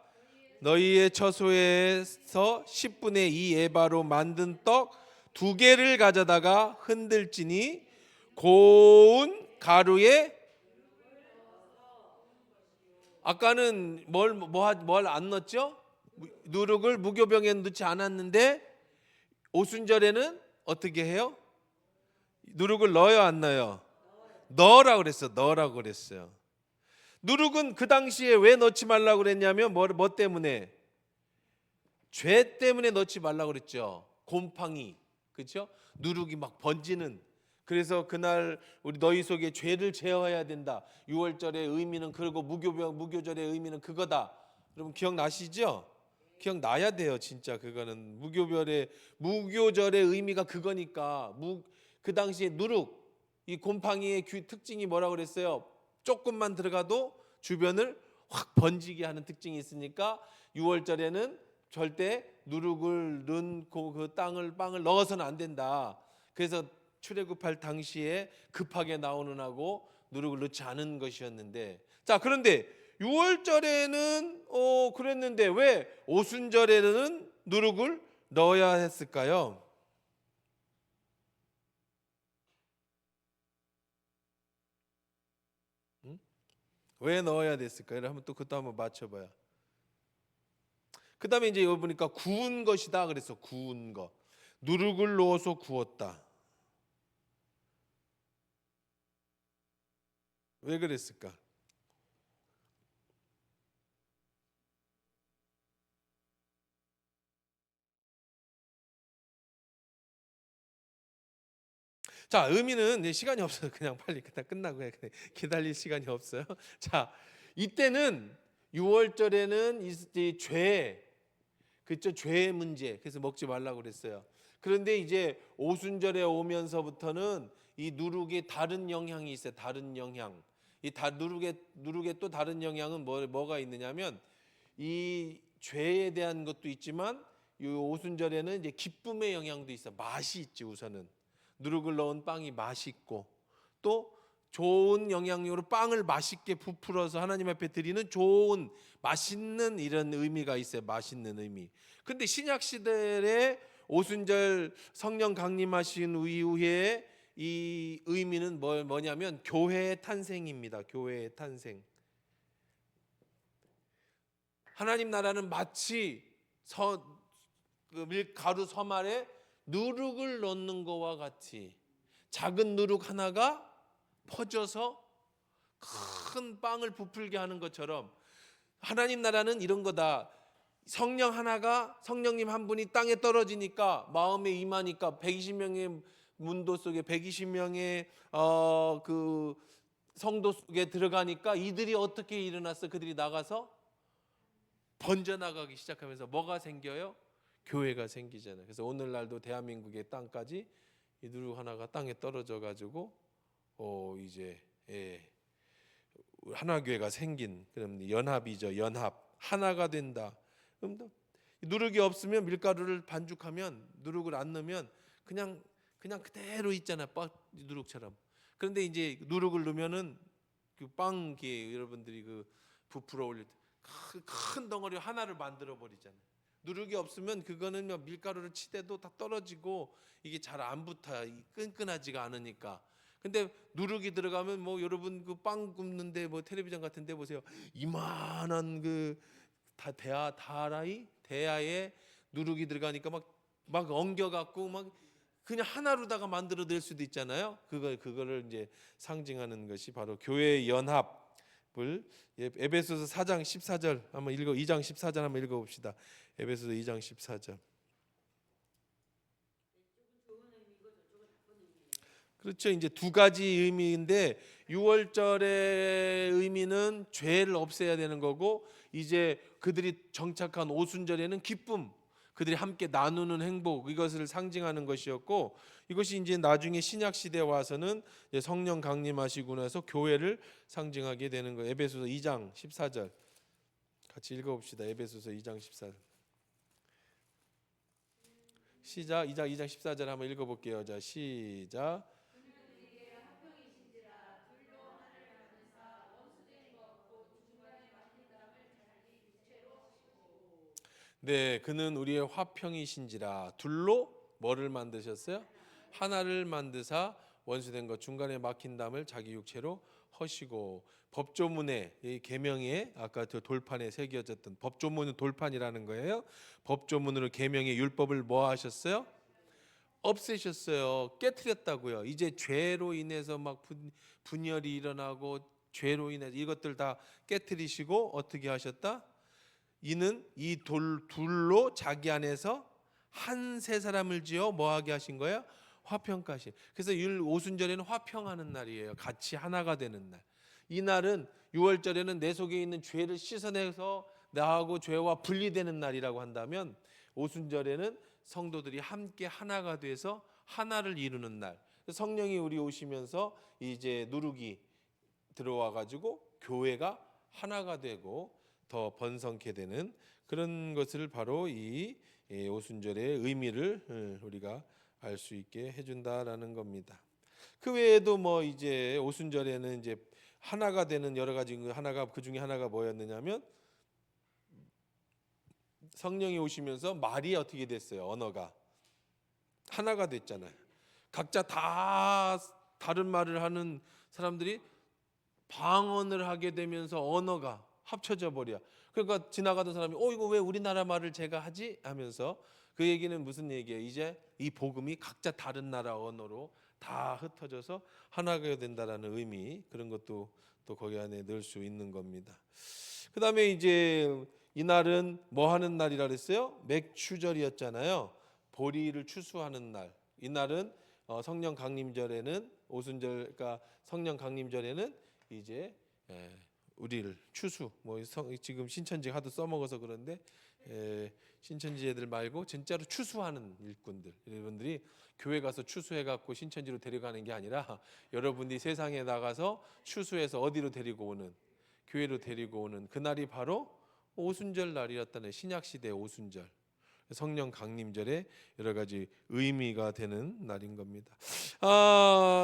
너희의 처소에서 10분의 2 에바로 만든 떡 2개를 가져다가 흔들지니 고운 가루에, 아까는 뭘 안 넣었죠? 누룩을 무교병에 넣지 않았는데, 오순절에는 어떻게 해요? 누룩을 넣어요, 안 넣어요? 넣으라고 그랬어요. 넣으라고 그랬어요. 누룩은 그 당시에 왜 넣지 말라고 그랬냐면 뭐 때문에? 죄 때문에 넣지 말라고 그랬죠. 곰팡이, 그렇죠? 누룩이 막 번지는. 그래서 그날 우리 너희 속에 죄를 제어해야 된다. 6월절의 의미는 그리고 무교절의 의미는 그거다. 여러분 기억나시죠? 기억나야 돼요. 진짜 그거는 무교절의 의미가 그거니까. 그 당시에 누룩, 이 곰팡이의 특징이 뭐라고 그랬어요? 조금만 들어가도 주변을 확 번지게 하는 특징이 있으니까 6월절에는 절대 누룩을 넣은 그 빵을 넣어서는 안 된다. 그래서 출애굽할 당시에 급하게 나오는 하고 누룩을 넣지 않은 것이었는데, 자, 그런데 6월절에는 그랬는데 왜 오순절에는 누룩을 넣어야 했을까요? 왜 넣어야 됐을까요? 한번 또 그것도 한번 맞춰봐요. 그 다음에 이제 여기 보니까 구운 것이다 그래서 구운 거, 누룩을 넣어서 구웠다. 왜 그랬을까? 자, 의미는 이제 시간이 없어서 그냥 빨리 끝나고 그냥 기다릴 시간이 없어요. 자, 이때는 6월절에는 이 죄, 그죠? 죄의 문제. 그래서 먹지 말라고 그랬어요. 그런데 이제 오순절에 오면서부터는 이 누룩에 다른 영향이 있어요. 다른 영향. 누룩의 또 다른 영향은 뭐가 있느냐면, 이 죄에 대한 것도 있지만 이 오순절에는 이제 기쁨의 영향도 있어. 맛이 있지. 우선은 누룩을 넣은 빵이 맛있고, 또 좋은 영향력으로 빵을 맛있게 부풀어서 하나님 앞에 드리는 좋은 맛있는 이런 의미가 있어요. 맛있는 의미. 근데 신약 시대의 오순절 성령 강림하신 이후에 이 의미는 뭐냐면 교회의 탄생입니다. 교회의 탄생. 하나님 나라는 마치 밀가루 섬 아래 누룩을 넣는 것과 같이 작은 누룩 하나가 퍼져서 큰 빵을 부풀게 하는 것처럼 하나님 나라는 이런 거다. 성령님 한 분이 땅에 떨어지니까, 마음에 임하니까 120명의 문도 속에 120명의 그 성도 속에 들어가니까 이들이 어떻게 일어났어? 그들이 나가서 번져나가기 시작하면서 뭐가 생겨요? 교회가 생기잖아요. 그래서 오늘날도 대한민국의 땅까지 이 누룩 하나가 땅에 떨어져 가지고 이제 하나교회가 생긴 그런 연합이죠. 연합. 하나가 된다. 그럼 누룩이 없으면 밀가루를 반죽하면 누룩을 안 넣으면 그냥 그대로 있잖아. 누룩처럼. 그런데 이제 누룩을 넣으면은 그 빵기에 여러분들이 그 부풀어 올릴 때 큰 덩어리 하나를 만들어 버리잖아요. 누룩이 없으면 그거는 밀가루를 치대도 다 떨어지고 이게 잘 안 붙어. 끈끈하지가 않으니까. 근데 누룩이 들어가면 뭐 여러분 그 빵 굽는데 뭐 텔레비전 같은 데 보세요. 이만한 그 대야에 누룩이 들어가니까 막 엉겨 갖고 막 그냥 하나로다가 만들어낼 수도 있잖아요. 그거를 이제 상징하는 것이 바로 교회의 연합을 에베소서 4장 14절 한번 2장 14절 한번 읽어 봅시다. 에베소서 2장 14절. 그렇죠. 이제 두 가지 의미인데 6월절의 의미는 죄를 없애야 되는 거고 이제 그들이 정착한 오순절에는 기쁨, 그들이 함께 나누는 행복 이것을 상징하는 것이었고 이것이 이제 나중에 신약 시대에 와서는 이제 성령 강림하시고 나서 교회를 상징하게 되는 거예요. 에베소서 2장 14절 같이 읽어봅시다. 에베소서 2장 14절 시작. 2장 14절 한번 읽어볼게요. 자 시작. 네, 그는 우리의 화평이신지라 둘로 뭐를 만드셨어요? 하나를 만드사 원수된 것 중간에 막힌 담을 자기 육체로 허시고 법조문에 이 계명에 아까 저 돌판에 새겨졌던 법조문은 돌판이라는 거예요. 법조문으로 계명의 율법을 뭐 하셨어요? 없애셨어요. 깨트렸다고요. 이제 죄로 인해서 막 분열이 일어나고 죄로 인해서 이것들 다 깨트리시고 어떻게 하셨다? 이는 이 둘로 자기 안에서 한 세 사람을 지어 뭐하게 하신 거예요? 화평까지. 그래서 오순절에는 화평하는 날이에요. 같이 하나가 되는 날. 이 날은 6월절에는 내 속에 있는 죄를 씻어내서 나하고 죄와 분리되는 날이라고 한다면 오순절에는 성도들이 함께 하나가 돼서 하나를 이루는 날. 성령이 우리 오시면서 이제 누룩이 들어와 가지고 교회가 하나가 되고 더 번성케 되는 그런 것을 바로 이 오순절의 의미를 우리가 알 수 있게 해준다라는 겁니다. 그 외에도 뭐 이제 오순절에는 이제 하나가 되는 여러 가지 하나가 그 중에 하나가 뭐였느냐면 성령이 오시면서 말이 어떻게 됐어요? 언어가 하나가 됐잖아요. 각자 다 다른 말을 하는 사람들이 방언을 하게 되면서 언어가 합쳐져 버려. 그러니까 지나가던 사람이 이거 왜 우리나라 말을 제가 하지? 하면서 그 얘기는 무슨 얘기예요? 이제 이 복음이 각자 다른 나라 언어로 다 흩어져서 하나가 된다라는 의미 그런 것도 또 거기 안에 넣을 수 있는 겁니다. 그다음에 이제 이날은 뭐 하는 날이라 그랬어요? 맥추절이었잖아요. 보리를 추수하는 날. 이날은 성령 강림절에는 오순절 그러니까 성령 강림절에는 이제 우리를 추수 뭐 지금 신천지 하도 써먹어서 그런데 신천지 애들 말고 진짜로 추수하는 일꾼들 여러분들이 교회 가서 추수해 갖고 신천지로 데려가는 게 아니라 여러분들이 세상에 나가서 추수해서 어디로 데리고 오는 교회로 데리고 오는 그날이 바로 오순절 날이었다는 신약 시대 오순절 성령 강림절의 여러 가지 의미가 되는 날인 겁니다.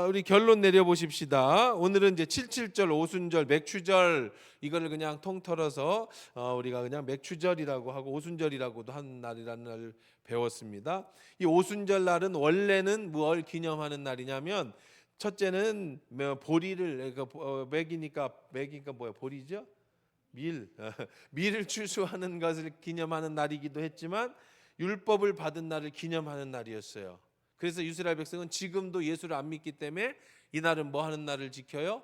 우리 결론 내려 보십시다. 오늘은 이제 77절, 오순절, 맥추절 이거를 그냥 통틀어서 우리가 그냥 맥추절이라고 하고 오순절이라고도 한 날이라는 날 배웠습니다. 이 오순절 날은 원래는 뭘 기념하는 날이냐면 첫째는 보리를 맥이니까 뭐야 보리죠? 밀을 추수하는 것을 기념하는 날이기도 했지만 율법을 받은 날을 기념하는 날이었어요. 그래서 이스라엘 백성은 지금도 예수를 안 믿기 때문에 이 날은 뭐 하는 날을 지켜요?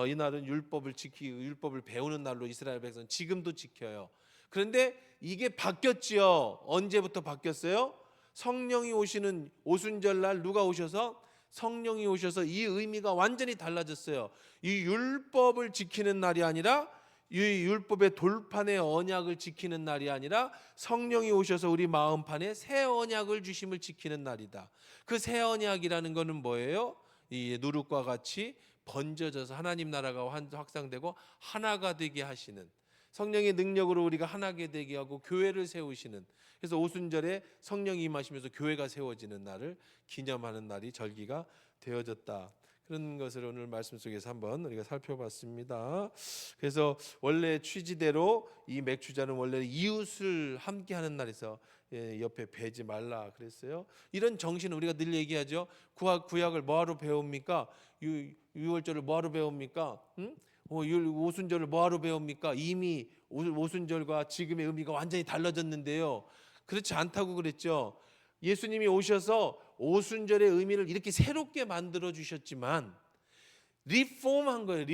이 날은 율법을 지키고 율법을 배우는 날로 이스라엘 백성은 지금도 지켜요. 그런데 이게 바뀌었지요. 언제부터 바뀌었어요? 성령이 오시는 오순절 날 누가 오셔서 성령이 오셔서 이 의미가 완전히 달라졌어요. 이 율법을 지키는 날이 아니라 이 율법의 돌판의 언약을 지키는 날이 아니라 성령이 오셔서 우리 마음판에 새 언약을 주심을 지키는 날이다. 그 새 언약이라는 것은 뭐예요? 이 누룩과 같이 번져져서 하나님 나라가 확장되고 하나가 되게 하시는, 성령의 능력으로 우리가 하나게 되게 하고 교회를 세우시는, 그래서 오순절에 성령이 임하시면서 교회가 세워지는 날을 기념하는 날이 절기가 되어졌다. 그런 것을 오늘 말씀 속에서 한번 우리가 살펴봤습니다. 그래서 원래 취지대로 이 맥주잔은 원래 이웃을 함께하는 날에서 옆에 베지 말라 그랬어요. 이런 정신은 우리가 늘 얘기하죠. 구약을 뭐하러 배웁니까? 유월절을 뭐하러 배웁니까? 응? 오순절을 뭐하러 배웁니까? 이미 오순절과 지금의 의미가 완전히 달라졌는데요. 그렇지 않다고 그랬죠. 예수님이 오셔서 오순절의 의미를 이렇게 새롭게 만들어 주셨지만 리폼한 거예요.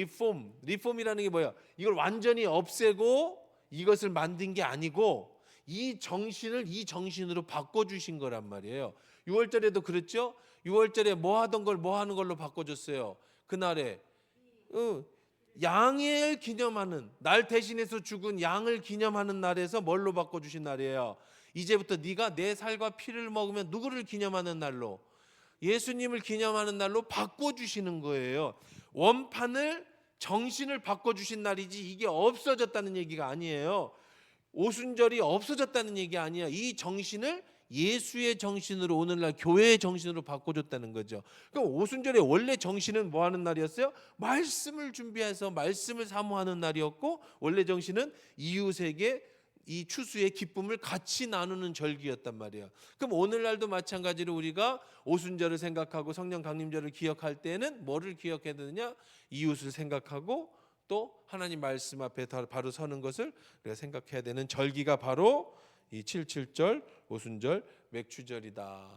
리폼이라는 게 뭐야? 이걸 완전히 없애고 이것을 만든 게 아니고 이 정신을 이 정신으로 바꿔주신 거란 말이에요. 6월절에도 그랬죠. 6월절에 뭐 하던 걸 뭐 하는 걸로 바꿔줬어요. 그날에 양을 기념하는 날, 대신해서 죽은 양을 기념하는 날에서 뭘로 바꿔주신 날이에요? 이제부터 네가 내 살과 피를 먹으면 누구를 기념하는 날로? 예수님을 기념하는 날로 바꿔주시는 거예요. 원판을, 정신을 바꿔주신 날이지 이게 없어졌다는 얘기가 아니에요. 오순절이 없어졌다는 얘기 아니야. 이 정신을 예수의 정신으로, 오늘날 교회의 정신으로 바꿔줬다는 거죠. 그럼 오순절의 원래 정신은 뭐 하는 날이었어요? 말씀을 준비해서 말씀을 사모하는 날이었고, 원래 정신은 이웃에게 이 추수의 기쁨을 같이 나누는 절기였단 말이에요. 그럼 오늘날도 마찬가지로 우리가 오순절을 생각하고 성령 강림절을 기억할 때는 뭐를 기억해야 되느냐? 이웃을 생각하고 또 하나님 말씀 앞에 바로 서는 것을 우리가 생각해야 되는 절기가 바로 이 77절 오순절 맥주절이다.